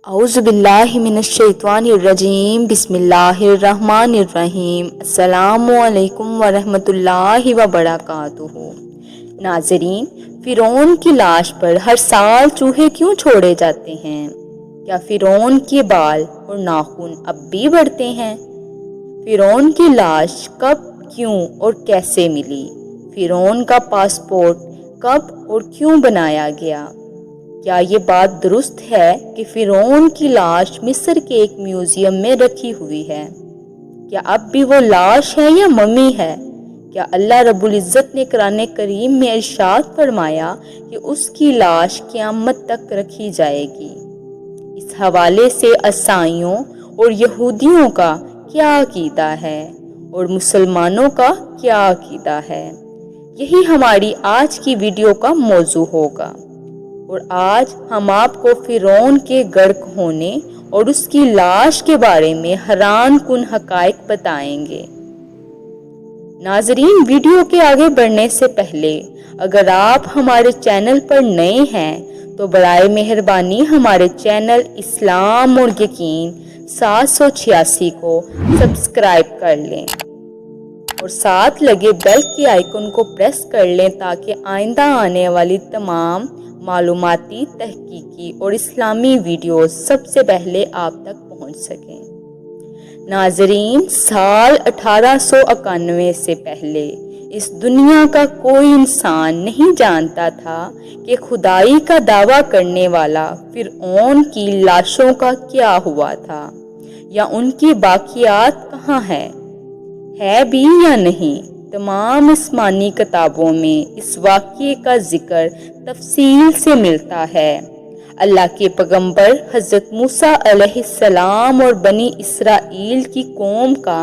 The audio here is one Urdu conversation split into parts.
اعوذ باللہ من الشیطان الرجیم بسم اللہ الرحمن الرحیم السلام علیکم ورحمۃ اللہ وبرکاتہ۔ ناظرین، فرعون کی لاش پر ہر سال چوہے کیوں چھوڑے جاتے ہیں؟ کیا فرعون کے بال اور ناخن اب بھی بڑھتے ہیں؟ فرعون کی لاش کب، کیوں اور کیسے ملی؟ فرعون کا پاسپورٹ کب اور کیوں بنایا گیا؟ کیا یہ بات درست ہے کہ فرعون کی لاش مصر کے ایک میوزیم میں رکھی ہوئی ہے؟ کیا اب بھی وہ لاش ہے یا ممی ہے؟ کیا اللہ رب العزت نے قرآن کریم میں ارشاد فرمایا کہ اس کی لاش قیامت تک رکھی جائے گی؟ اس حوالے سے عیسائیوں اور یہودیوں کا کیا عقیدہ ہے اور مسلمانوں کا کیا عقیدہ ہے؟ یہی ہماری آج کی ویڈیو کا موضوع ہوگا، اور آج ہم آپ کو فرعون کے غرق ہونے اور اس کی لاش کے بارے میں حیران کن حقائق بتائیں گے۔ ناظرین، ویڈیو کے آگے بڑھنے سے پہلے اگر آپ ہمارے چینل پر نئے ہیں تو برائے مہربانی ہمارے چینل اسلام اور یقین 786 کو سبسکرائب کر لیں اور ساتھ لگے بیل کے آئیکن کو پریس کر لیں تاکہ آئندہ آنے والی تمام معلوماتی، تحقیقی اور اسلامی ویڈیوز سب سے پہلے آپ تک پہنچ سکیں۔ ناظرین، سال 1891 سے پہلے اس دنیا کا کوئی انسان نہیں جانتا تھا کہ خدائی کا دعویٰ کرنے والا فرعون کی لاشوں کا کیا ہوا تھا، یا ان کی باقیات کہاں ہے بھی یا نہیں۔ تمام آسمانی کتابوں میں اس واقعے کا ذکر تفصیل سے ملتا ہے۔ اللہ کے پیغمبر حضرت موسیٰ علیہ السلام اور بنی اسرائیل کی قوم کا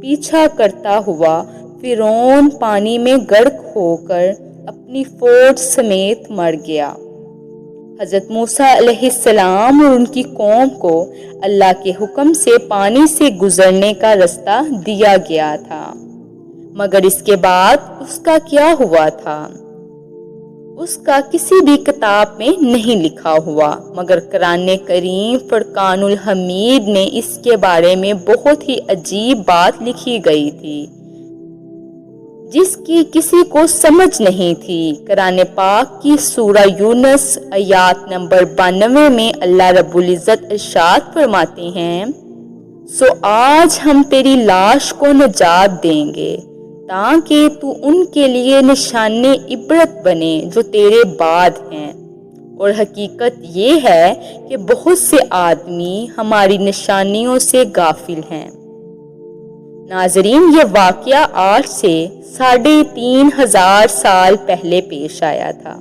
پیچھا کرتا ہوا فرعون پانی میں غرق ہو کر اپنی فوج سمیت مر گیا۔ حضرت موسیٰ علیہ السلام اور ان کی قوم کو اللہ کے حکم سے پانی سے گزرنے کا رستہ دیا گیا تھا، مگر اس کے بعد اس کا کیا ہوا تھا، اس کا کسی بھی کتاب میں نہیں لکھا ہوا، مگر قرآن کریم فرقان الحمید نے اس کے بارے میں بہت ہی عجیب بات لکھی گئی تھی جس کی کسی کو سمجھ نہیں تھی۔ قرآن پاک کی سورہ یونس آیات نمبر 92 میں اللہ رب العزت ارشاد فرماتے ہیں، سو آج ہم تیری لاش کو نجات دیں گے تاکہ تو ان کے لیے نشان عبرت بنے جو تیرے بعد ہیں، اور حقیقت یہ ہے کہ بہت سے آدمی ہماری نشانیوں سے غافل ہیں۔ ناظرین، یہ واقعہ آج سے 3500 سال پہلے پیش آیا تھا۔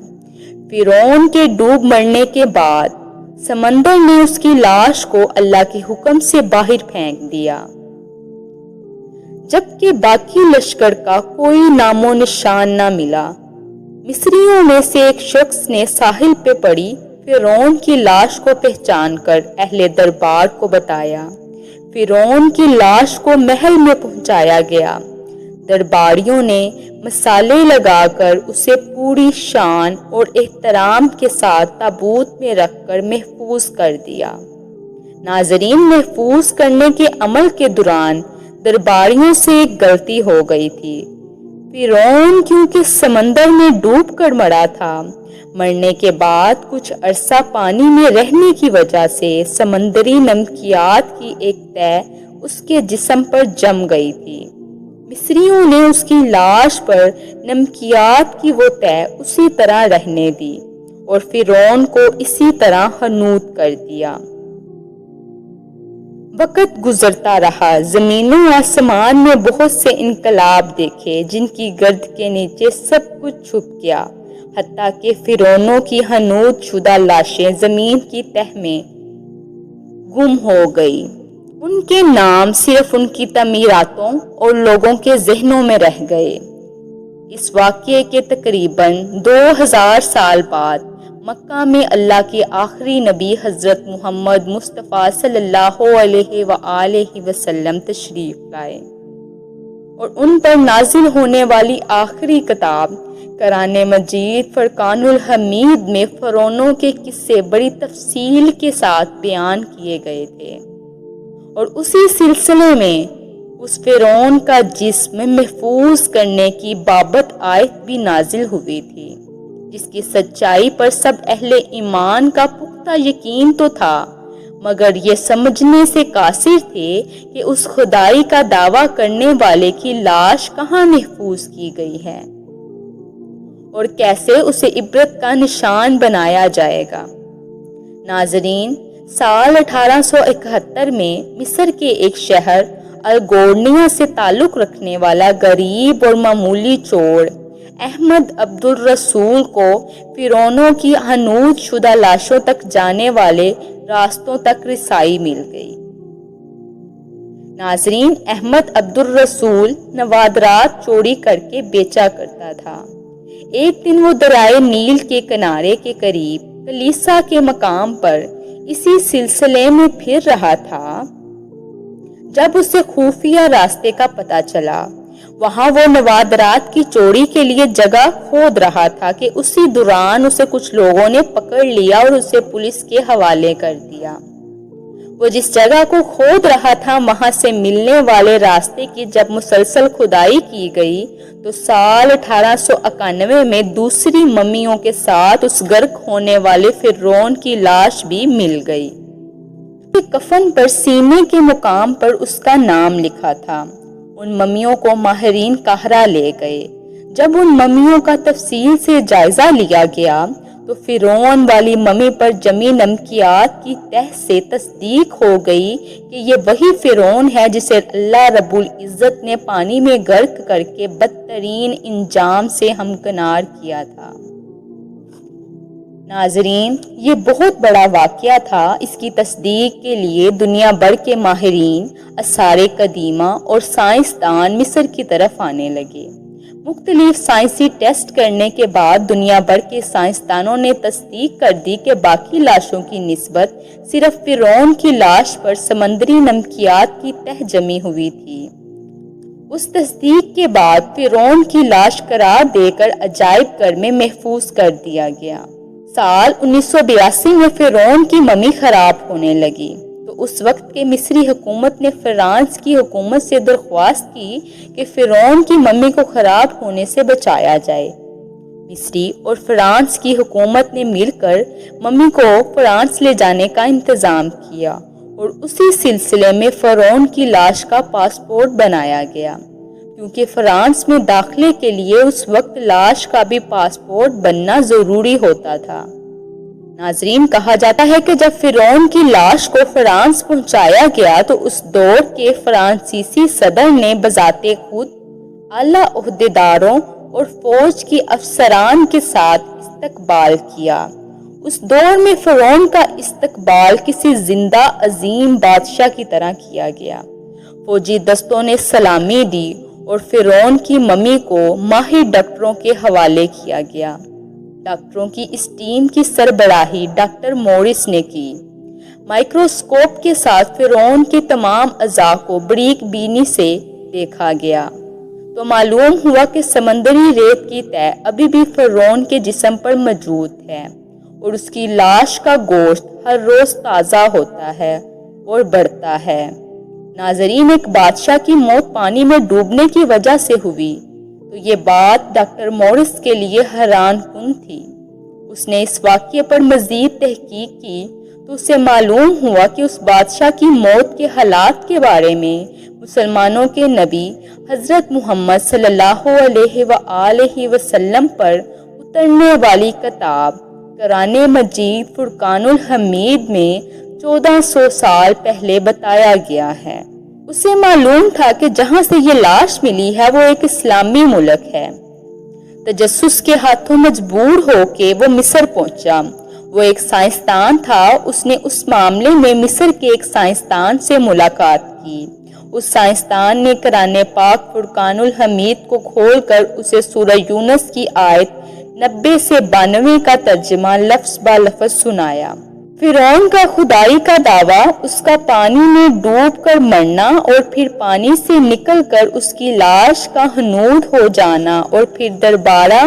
فرعون کے ڈوب مرنے کے بعد سمندر نے اس کی لاش کو اللہ کے حکم سے باہر پھینک دیا، جبکہ باقی لشکر کا کوئی نام و نشان نہ ملا۔ مصریوں میں سے ایک شخص نے ساحل پہ پڑی فرعون کی لاش کو پہچان کر اہل دربار کو بتایا۔ فرعون کی لاش کو محل میں پہنچایا گیا۔ درباریوں نے مسالے لگا کر اسے پوری شان اور احترام کے ساتھ تابوت میں رکھ کر محفوظ کر دیا۔ ناظرین، محفوظ کرنے کے عمل کے دوران درباریوں سے ایک غلطی ہو گئی تھی۔ فرعون کیونکہ سمندر میں ڈوب کر مرا تھا، مرنے کے بعد کچھ عرصہ پانی میں رہنے کی وجہ سے سمندری نمکیات کی ایک تہ اس کے جسم پر جم گئی تھی۔ مصریوں نے اس کی لاش پر نمکیات کی وہ تہ اسی طرح رہنے دی اور فرعون کو اسی طرح حنوط کر دیا۔ وقت گزرتا رہا، زمین و آسمان میں بہت سے انقلاب دیکھے جن کی گرد کے نیچے سب کچھ چھپ گیا، حتیٰ کہ فرعونوں کی حنوط شدہ لاشیں زمین کی تہ میں گم ہو گئی۔ ان کے نام صرف ان کی تعمیراتوں اور لوگوں کے ذہنوں میں رہ گئے۔ اس واقعے کے تقریباً 2000 سال بعد مکہ میں اللہ کے آخری نبی حضرت محمد مصطفیٰ صلی اللہ علیہ وآلہ وسلم تشریف لائے اور ان پر نازل ہونے والی آخری کتاب قرآن مجید فرقان الحمید میں فرعونوں کے قصے بڑی تفصیل کے ساتھ بیان کیے گئے تھے، اور اسی سلسلے میں اس فرعون کا جسم محفوظ کرنے کی بابت آیت بھی نازل ہوئی تھی، جس کی سچائی پر سب اہل ایمان کا پختہ یقین تو تھا، مگر یہ سمجھنے سے قاصر تھے کہ اس خدائی کا دعویٰ کرنے والے کی لاش کہاں محفوظ کی گئی ہے اور کیسے اسے عبرت کا نشان بنایا جائے گا۔ ناظرین، سال 1871 میں مصر کے ایک شہر الگورنیا سے تعلق رکھنے والا غریب اور معمولی چور احمد عبد الرسول کو فرعونوں کی حنوط شدہ لاشوں تک جانے والے راستوں تک رسائی مل گئی۔ ناظرین، احمد عبد الرسول نوادرات چوری کر کے بیچا کرتا تھا۔ ایک دن وہ دریائے نیل کے کنارے کے قریب کلیسا کے مقام پر اسی سلسلے میں پھر رہا تھا جب اسے خفیہ راستے کا پتہ چلا۔ وہاں وہ نوادرات کی چوری کے لیے جگہ کھود رہا تھا کہ اسی دوران اسے کچھ لوگوں نے پکڑ لیا اور اسے پولیس کے حوالے کر دیا۔ وہ جس جگہ کو کھود رہا تھا وہاں سے ملنے والے راستے کی جب مسلسل کھدائی کی گئی تو سال 1891 میں دوسری ممیوں کے ساتھ اس غرق ہونے والے فرعون کی لاش بھی مل گئی۔ کفن پر سینے کے مقام پر اس کا نام لکھا تھا۔ ان ممیوں کو ماہرین قاہرہ لے گئے۔ جب ان ممیوں کا تفصیل سے جائزہ لیا گیا تو فرعون والی ممی پر جمی نمکیات کی تہ سے تصدیق ہو گئی کہ یہ وہی فرعون ہے جسے اللہ رب العزت نے پانی میں غرق کر کے بدترین انجام سے ہمکنار کیا تھا۔ ناظرین، یہ بہت بڑا واقعہ تھا۔ اس کی تصدیق کے لیے دنیا بھر کے ماہرین، آثار قدیمہ اور سائنسدان مصر کی طرف آنے لگے۔ مختلف سائنسی ٹیسٹ کرنے کے بعد دنیا بھر کے سائنسدانوں نے تصدیق کر دی کہ باقی لاشوں کی نسبت صرف فرعون کی لاش پر سمندری نمکیات کی تہ جمی ہوئی تھی۔ اس تصدیق کے بعد فرعون کی لاش قرار دے کر عجائب گھر میں محفوظ کر دیا گیا۔ سال 1982 میں فرعون کی ممی خراب ہونے لگی تو اس وقت کے مصری حکومت نے فرانس کی حکومت سے درخواست کی کہ فرعون کی ممی کو خراب ہونے سے بچایا جائے۔ مصری اور فرانس کی حکومت نے مل کر ممی کو فرانس لے جانے کا انتظام کیا اور اسی سلسلے میں فرعون کی لاش کا پاسپورٹ بنایا گیا، کیونکہ فرانس میں داخلے کے لیے اس وقت لاش کا بھی پاسپورٹ بننا ضروری ہوتا تھا۔ ناظرین، کہا جاتا ہے کہ جب فرعون کی لاش کو فرانس پہنچایا گیا تو اس دور کے فرانسیسی صدر نے بذات خود اعلیٰ عہدیداروں اور فوج کی افسران کے ساتھ استقبال کیا۔ اس دور میں فرعون کا استقبال کسی زندہ عظیم بادشاہ کی طرح کیا گیا۔ فوجی دستوں نے سلامی دی اور فرعون کی ممی کو ماہر ڈاکٹروں کے حوالے کیا گیا۔ ڈاکٹروں کی اس ٹیم کی سربراہی ڈاکٹر مورس نے کی۔ مائکروسکوپ کے ساتھ فرعون کے تمام اعضاء کو باریک بینی سے دیکھا گیا تو معلوم ہوا کہ سمندری ریت کی تہ ابھی بھی فرعون کے جسم پر موجود ہے اور اس کی لاش کا گوشت ہر روز تازہ ہوتا ہے اور بڑھتا ہے۔ ناظرین، ایک بادشاہ کی موت پانی میں ڈوبنے کی وجہ سے ہوئی تو یہ بات ڈاکٹر مورس کے لیے حیران کن تھی۔ اس نے اس واقعے پر مزید تحقیق کی تو اسے معلوم ہوا کہ اس بادشاہ کی موت کے حالات کے بارے میں مسلمانوں کے نبی حضرت محمد صلی اللہ علیہ وآلہ وسلم پر اترنے والی کتاب قرآن مجید فرقان الحمید میں 1400 سال پہلے بتایا گیا ہے۔ اسے معلوم تھا کہ جہاں سے یہ لاش ملی ہے وہ ایک اسلامی ملک ہے۔ تجسس کے ہاتھوں مجبور ہو کے وہ مصر پہنچا۔ وہ ایک سائنسدان تھا۔ اس نے اس معاملے میں مصر کے ایک سائنسدان سے ملاقات کی۔ اس سائنسدان نے قرآن پاک فرقان الحمید کو کھول کر اسے سورہ یونس کی آیت 90 سے 92 کا ترجمہ لفظ با لفظ سنایا۔ فرعون کا خدائی کا دعویٰ، اس کا پانی میں ڈوب کر مرنا اور پھر پانی سے نکل کر اس کی لاش کا حنوط ہو جانا اور پھر دوبارہ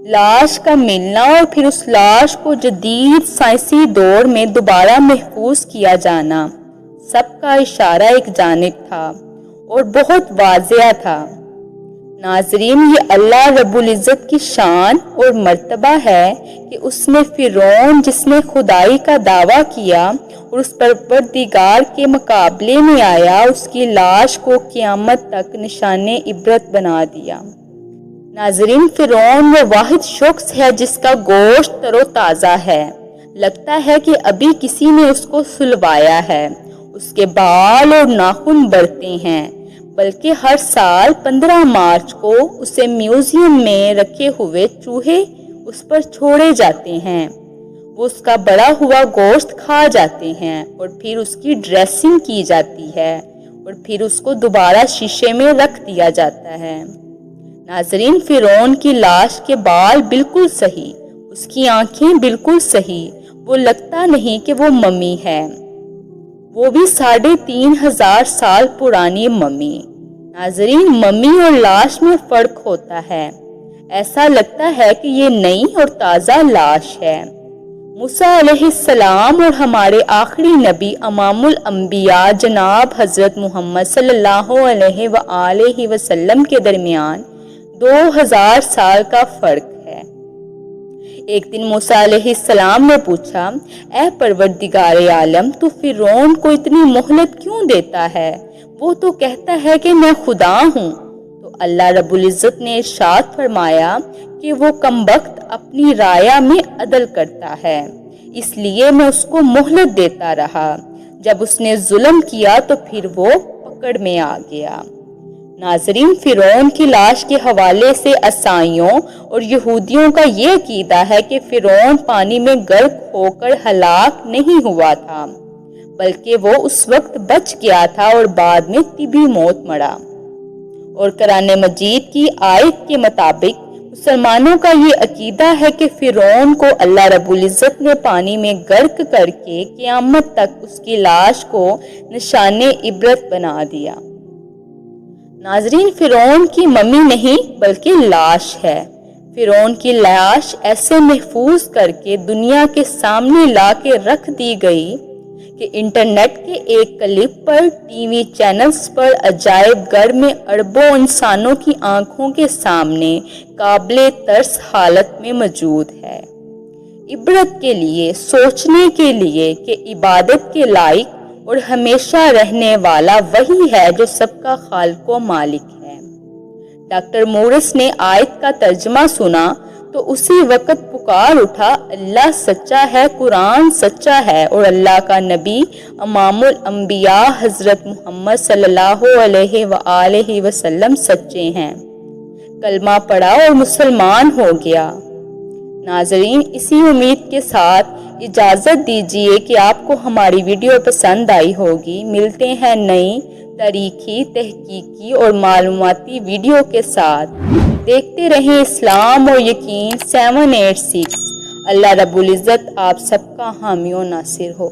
لاش کا ملنا اور پھر اس لاش کو جدید سائنسی دور میں دوبارہ محفوظ کیا جانا، سب کا اشارہ ایک جانب تھا اور بہت واضح تھا۔ ناظرین، یہ اللہ رب العزت کی شان اور مرتبہ ہے کہ اس نے فرعون، جس نے خدائی کا دعویٰ کیا اور اس پروردگار کے مقابلے میں آیا، اس کی لاش کو قیامت تک نشان عبرت بنا دیا۔ ناظرین، فرعون وہ واحد شخص ہے جس کا گوشت تر و تازہ ہے، لگتا ہے کہ ابھی کسی نے اس کو سلوایا ہے۔ اس کے بال اور ناخن بڑھتے ہیں، بلکہ ہر سال 15 مارچ کو اسے میوزیم میں رکھے ہوئے چوہے اس پر چھوڑے جاتے ہیں۔ وہ اس کا بڑا ہوا گوشت کھا جاتے ہیں اور پھر اس کی ڈریسنگ کی جاتی ہے اور پھر اس کو دوبارہ شیشے میں رکھ دیا جاتا ہے۔ ناظرین، فرعون کی لاش کے بال بالکل صحیح، اس کی آنکھیں بالکل صحیح، وہ لگتا نہیں کہ وہ ممی ہے، وہ بھی 3500 سال پرانی ممی۔ ناظرین، ممی اور لاش میں فرق ہوتا ہے، ایسا لگتا ہے کہ یہ نئی اور تازہ لاش ہے۔ موسیٰ علیہ السلام اور ہمارے آخری نبی امام الانبیاء جناب حضرت محمد صلی اللہ علیہ وآلہ وسلم کے درمیان 2000 سال کا فرق ہے۔ ایک دن موسیٰ علیہ السلام نے پوچھا، اے پروردگار عالم، تو فرعون کو اتنی مہلت کیوں دیتا ہے؟ وہ تو کہتا ہے کہ میں خدا ہوں۔ تو اللہ رب العزت نے ارشاد فرمایا کہ وہ کمبخت اپنی رایا میں عدل کرتا ہے، اس لیے میں اس کو مہلت دیتا رہا۔ جب اس نے ظلم کیا تو پھر وہ پکڑ میں آ گیا۔ ناظرین، فرعون کی لاش کے حوالے سے عیسائیوں اور یہودیوں کا یہ عقیدہ ہے کہ فرعون پانی میں غرق ہو کر ہلاک نہیں ہوا تھا، بلکہ وہ اس وقت بچ گیا تھا اور بعد میں طبی موت مرا۔ اور قرآن مجید کی آیت کے مطابق مسلمانوں کا یہ عقیدہ ہے کہ فرعون کو اللہ رب العزت نے پانی میں غرق کر کے قیامت تک اس کی لاش کو نشان عبرت بنا دیا۔ ناظرین، فرعون کی ممی نہیں بلکہ لاش ہے۔ فرعون کی لاش ایسے محفوظ کر کے دنیا کے سامنے لا کے رکھ دی گئی کہ انٹرنیٹ کے ایک کلپ پر، ٹی وی چینلز پر عجائب گھر میں اربوں انسانوں کی آنکھوں کے سامنے قابل ترس حالت میں موجود ہے۔ عبرت کے لیے، سوچنے کے لیے کہ عبادت کے لائق اور ہمیشہ رہنے والا وہی ہے جو سب کا خالق و مالک ہے۔ ڈاکٹر مورس نے آیت کا ترجمہ سنا تو اسی وقت پکار اٹھا، اللہ سچا ہے، قرآن سچا ہے اور اللہ کا نبی امام الانبیاء حضرت محمد صلی اللہ علیہ وآلہ وسلم سچے ہیں۔ کلمہ پڑھا اور مسلمان ہو گیا۔ ناظرین، اسی امید کے ساتھ اجازت دیجیے کہ آپ کو ہماری ویڈیو پسند آئی ہوگی۔ ملتے ہیں نئی تاریخی، تحقیقی اور معلوماتی ویڈیو کے ساتھ۔ دیکھتے رہیں اسلام اور یقین 786۔ اللہ رب العزت آپ سب کا حامی و ناصر ہو۔